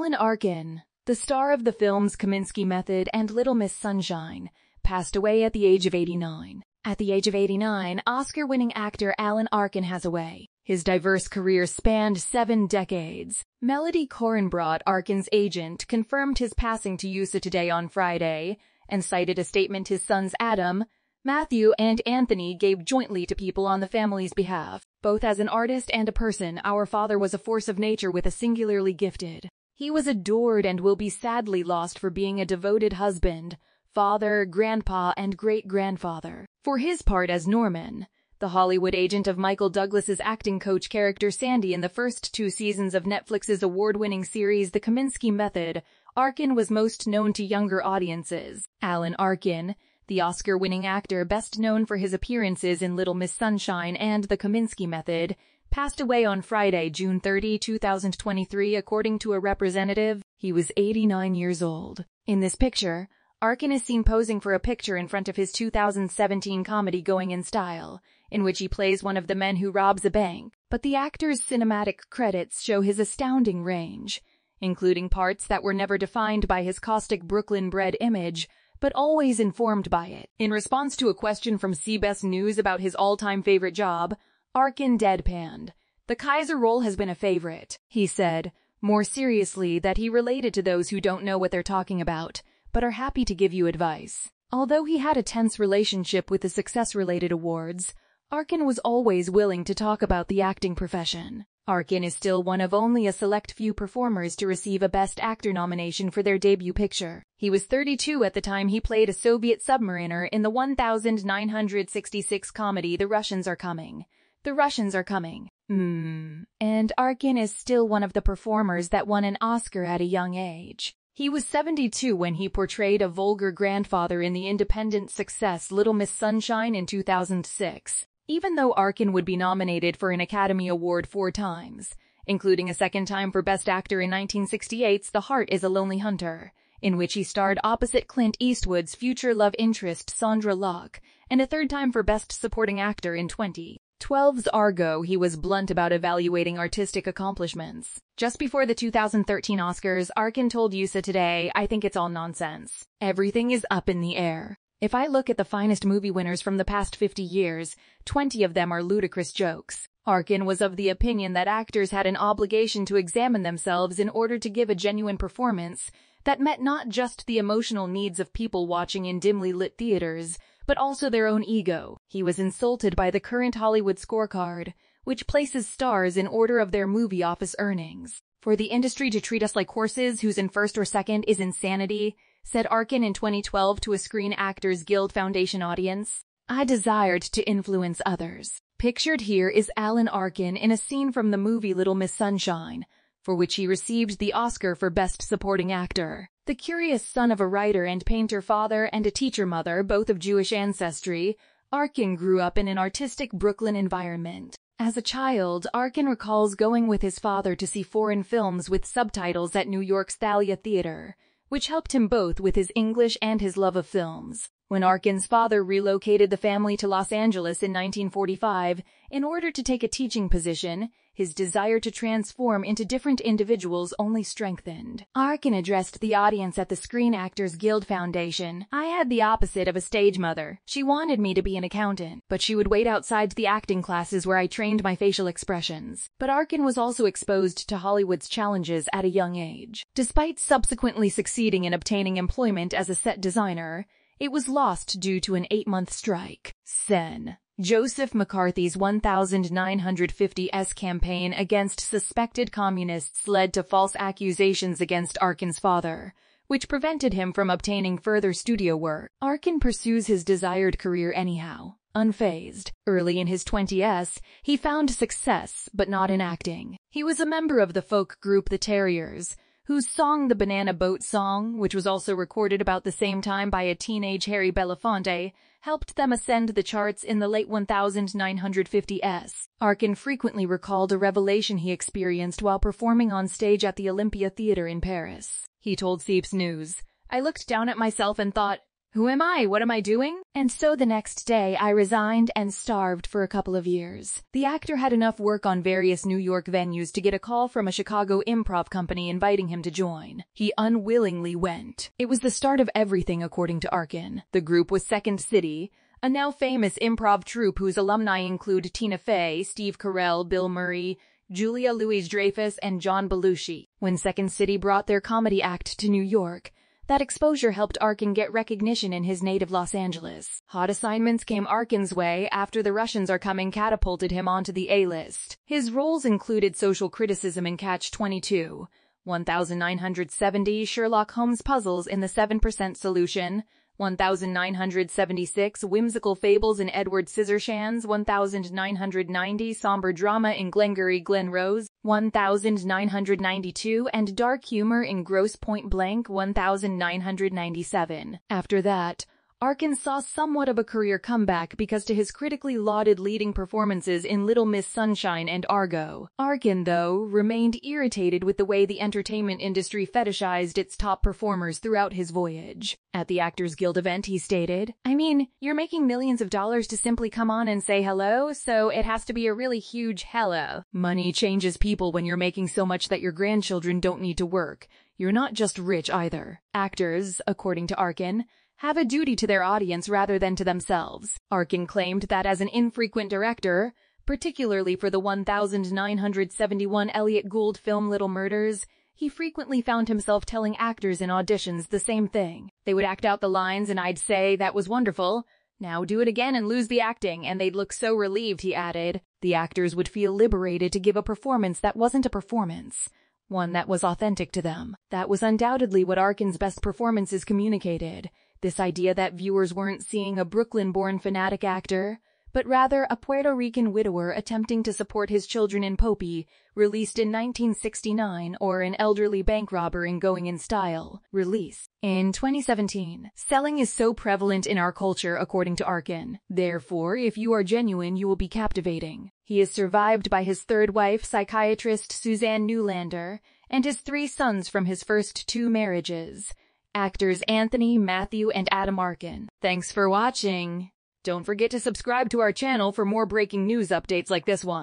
Alan Arkin, the star of the films Kominsky Method and Little Miss Sunshine, passed away at the age of 89. At the age of 89, Oscar-winning actor Alan Arkin has away. His diverse career spanned 7 decades. Melody Korenbrot, Arkin's agent, confirmed his passing to USA Today on Friday and cited a statement his sons Adam, Matthew, and Anthony gave jointly to People on the family's behalf. Both as an artist and a person, our father was a force of nature with a singularly gifted. He was adored and will be sadly lost for being a devoted husband, father, grandpa, and great-grandfather. For his part as Norman, the Hollywood agent of Michael Douglas's acting coach character Sandy in the first 2 seasons of Netflix's award-winning series The Kominsky Method, Arkin was most known to younger audiences. Alan Arkin, the Oscar-winning actor best known for his appearances in Little Miss Sunshine and The Kominsky Method, passed away on Friday, June 30, 2023, according to a representative. He was 89 years old. In this picture, Arkin is seen posing for a picture in front of his 2017 comedy Going in Style, in which he plays one of the men who robs a bank. But the actor's cinematic credits show his astounding range, including parts that were never defined by his caustic Brooklyn-bred image, but always informed by it. In response to a question from CBS News about his all-time favorite job, Arkin deadpanned, "The Kaiser role has been a favorite." He said, more seriously, that he related to those who don't know what they're talking about, but are happy to give you advice. Although he had a tense relationship with the success-related awards, Arkin was always willing to talk about the acting profession. Arkin is still one of only a select few performers to receive a Best Actor nomination for their debut picture. He was 32 at the time he played a Soviet submariner in the 1966 comedy The Russians Are Coming. The Russians Are Coming. And Arkin is still one of the performers that won an Oscar at a young age. He was 72 when he portrayed a vulgar grandfather in the independent success Little Miss Sunshine in 2006. Even though Arkin would be nominated for an Academy Award 4 times, including a second time for Best Actor in 1968's The Heart is a Lonely Hunter, in which he starred opposite Clint Eastwood's future love interest Sandra Locke, and a third time for Best Supporting Actor in 2012's Argo, he was blunt about evaluating artistic accomplishments. Just before the 2013 Oscars, Arkin told USA Today, "I think it's all nonsense. Everything is up in the air. If I look at the finest movie winners from the past 50 years, 20 of them are ludicrous jokes." Arkin was of the opinion that actors had an obligation to examine themselves in order to give a genuine performance that met not just the emotional needs of people watching in dimly lit theaters, but also their own ego. He was insulted by the current Hollywood scorecard, which places stars in order of their movie office earnings. "For the industry to treat us like horses who's in first or second is insanity," said Arkin in 2012 to a Screen Actors Guild Foundation audience. "I desired to influence others." Pictured here is Alan Arkin in a scene from the movie Little Miss Sunshine, for which he received the Oscar for Best Supporting Actor. The curious son of a writer and painter father and a teacher mother, both of Jewish ancestry, Arkin grew up in an artistic Brooklyn environment. As a child, Arkin recalls going with his father to see foreign films with subtitles at New York's Thalia Theater, which helped him both with his English and his love of films. When Arkin's father relocated the family to Los Angeles in 1945 in order to take a teaching position, his desire to transform into different individuals only strengthened. Arkin addressed the audience at the Screen Actors Guild Foundation. "I had the opposite of a stage mother. She wanted me to be an accountant, but she would wait outside the acting classes where I trained my facial expressions." But Arkin was also exposed to Hollywood's challenges at a young age. Despite subsequently succeeding in obtaining employment as a set designer, it was lost due to an 8-month strike. Sen. Joseph McCarthy's 1950s campaign against suspected communists led to false accusations against Arkin's father, which prevented him from obtaining further studio work. Arkin pursues his desired career anyhow, unfazed. Early in his 20s, he found success, but not in acting. He was a member of the folk group The Terriers, whose song The Banana Boat Song, which was also recorded about the same time by a teenage Harry Belafonte, helped them ascend the charts in the late 1950s. Arkin frequently recalled a revelation he experienced while performing on stage at the Olympia Theatre in Paris. He told CBS News, "I looked down at myself and thought, Who am I? What am I doing? And so the next day, I resigned and starved for a couple of years. The actor had enough work on various New York venues to get a call from a Chicago improv company inviting him to join. He unwillingly went. It was the start of everything, according to Arkin. The group was Second City, a now famous improv troupe whose alumni include Tina Fey, Steve Carell, Bill Murray, Julia Louis-Dreyfus, and John Belushi. When Second City brought their comedy act to New York, that exposure helped Arkin get recognition in his native Los Angeles. Hot assignments came Arkin's way after The Russians Are Coming catapulted him onto the A-list. His roles included social criticism in Catch-22, 1970 Sherlock Holmes puzzles in The 7% Solution, 1976 whimsical fables in Edward Scissorhands, 1990 somber drama in Glengarry Glen Rose, 1992 and dark humor in Grosse Point Blank, 1997. After that, Arkin saw somewhat of a career comeback because to his critically lauded leading performances in Little Miss Sunshine and Argo. Arkin, though, remained irritated with the way the entertainment industry fetishized its top performers throughout his voyage. At the Actors Guild event, he stated, "I mean, you're making millions of dollars to simply come on and say hello, so it has to be a really huge hello. Money changes people when you're making so much that your grandchildren don't need to work. You're not just rich either." Actors, according to Arkin, have a duty to their audience rather than to themselves. Arkin claimed that as an infrequent director, particularly for the 1971 Elliott Gould film Little Murders, he frequently found himself telling actors in auditions the same thing. They would act out the lines and I'd say, "That was wonderful. Now do it again and lose the acting," and they'd look so relieved, he added. The actors would feel liberated to give a performance that wasn't a performance, one that was authentic to them. That was undoubtedly what Arkin's best performances communicated. This idea that viewers weren't seeing a Brooklyn-born fanatic actor, but rather a Puerto Rican widower attempting to support his children in Popey, released in 1969, or an elderly bank robber in Going in Style, release in 2017. Selling is so prevalent in our culture, according to Arkin. Therefore, if you are genuine, you will be captivating. He is survived by his third wife, psychiatrist Suzanne Newlander, and his 3 sons from his first 2 marriages. Actors Anthony, Matthew, and Adam Arkin. Thanks for watching. Don't forget to subscribe to our channel for more breaking news updates like this one.